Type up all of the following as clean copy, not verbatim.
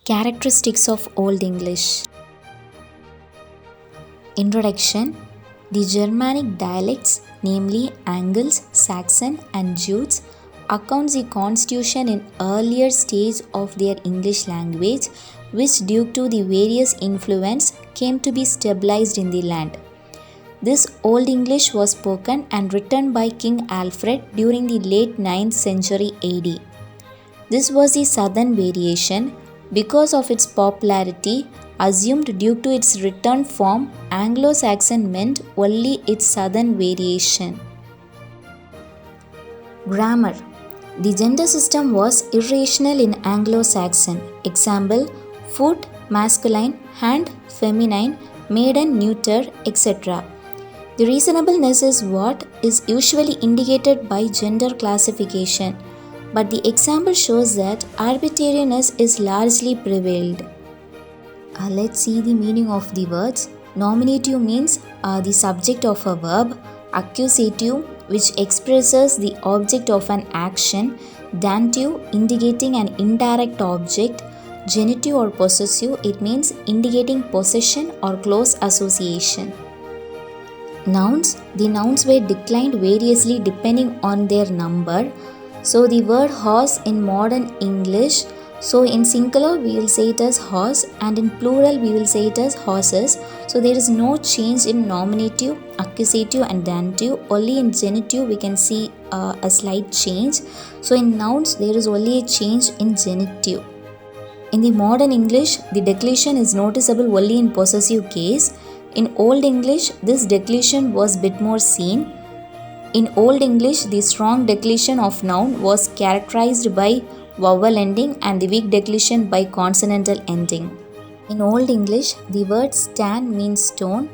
Characteristics of Old English. Introduction. The Germanic dialects, namely Angles, Saxon, and Jutes, accounts the constitution in earlier stage of their English language, which due to the various influence came to be stabilized in the land. This Old English was spoken and written by King Alfred during the late 9th century AD. This was the southern variation. Because of its popularity, assumed due to its written form, Anglo-Saxon meant only its southern variation. Grammar. The gender system was irrational in Anglo-Saxon. Example: foot, masculine; hand, feminine; maiden, neuter, etc. The reasonableness is what is usually indicated by gender classification, but the example shows that arbitrariness is largely prevailed. Let's see the meaning of the words. Nominative means the subject of a verb. Accusative, which expresses the object of an action. Dative, indicating an indirect object. Genitive or possessive, it means indicating possession or close association. Nouns. The nouns were declined variously depending on their number. So the word horse in modern English, so in singular we will say it as horse and in plural we will say it as horses. So there is no change in nominative, accusative and dative. Only in genitive we can see a slight change. So in nouns there is only a change in genitive. In the modern English, the declension is noticeable only in possessive case. In Old English, this declension was bit more seen. In Old English, the strong declension of noun was characterized by vowel ending and the weak declension by consonantal ending. In Old English, the word stan means stone.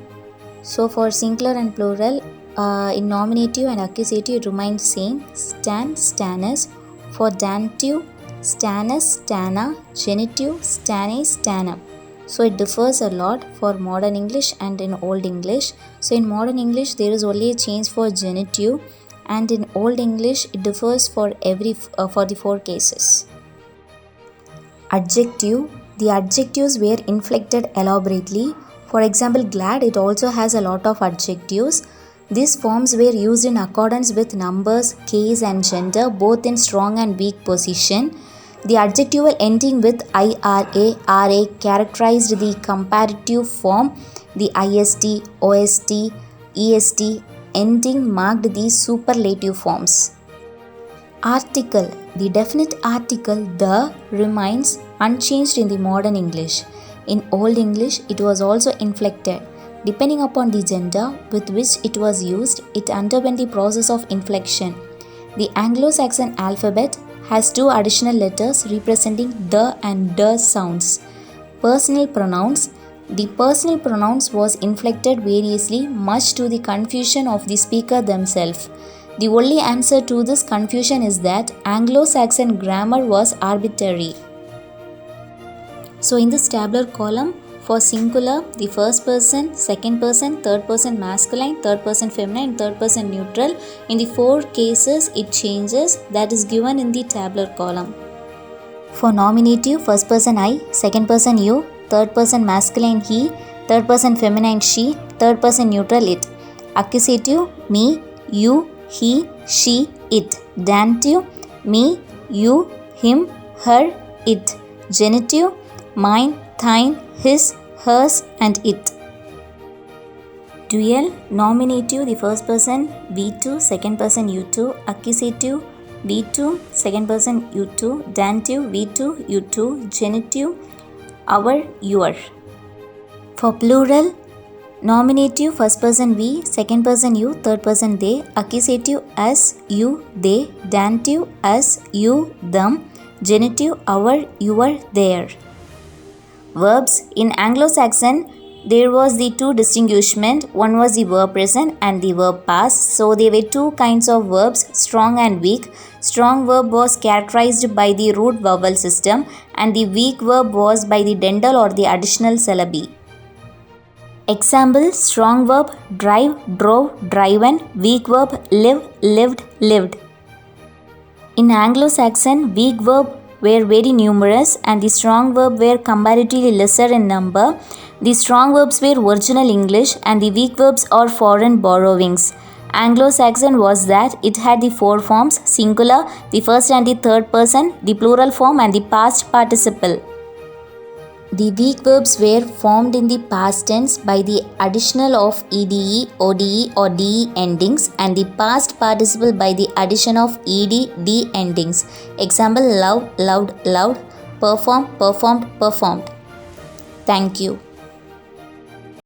So for singular and plural, in nominative and accusative it remains same. Stan, stanus. For dative, stanus, stana. Genitive, stane, stana. So it differs a lot for modern English and in Old English. So in modern English there is only a change for genitive, and in Old English it differs for the four cases. Adjective. The adjectives were inflected elaborately. For example, glad, it also has a lot of adjectives. These forms were used in accordance with numbers, case and gender, both in strong and weak position. The adjectival ending with IRA, RA characterized the comparative form. The IST, OST, EST ending marked the superlative forms. Article. The definite article the remains unchanged in the modern English. In Old English, it was also inflected. Depending upon the gender with which it was used, it underwent the process of inflection. The Anglo-Saxon alphabet has two additional letters representing the and the sounds. Personal pronouns. The personal pronouns was inflected variously, much to the confusion of the speaker themselves. The only answer to this confusion is that Anglo-Saxon grammar was arbitrary. So in this tabular column, for singular, the first person, second person, third person masculine, third person feminine, third person neutral. In the four cases it changes, that is given in the tabular column. For nominative, first person I, second person you, third person masculine he, third person feminine she, third person neutral it. Accusative, me, you, he, she, it. Dative, me, you, him, her, it. Genitive, mine, thine, his, hers and it. Dual. Nominative, the first person we2, second person you2. Accusative, we2, second person you2. Dative, we2, you2. Genitive, our, your. For plural, nominative, first person we, second person you, third person they. Accusative, us, you, they. Dative, us, you, them. Genitive, our, your, their. Verbs. In Anglo-Saxon, there was the two distinguishment. One was the verb present and the verb past. So there were two kinds of verbs, strong and weak. Strong verb was characterized by the root vowel system and the weak verb was by the dental or the additional syllabi. Example: strong verb drive, drove, driven. Weak verb live, lived, lived. In Anglo-Saxon, weak verb were very numerous and the strong verbs were comparatively lesser in number. The strong verbs were original English and the weak verbs are foreign borrowings. Anglo-Saxon was that it had the four forms: singular, the first and the third person, the plural form and the past participle. The weak verbs were formed in the past tense by the additional of ede, ode or de endings and the past participle by the addition of ed, d endings. Example: love, loved, loved, perform, performed, performed. Thank you.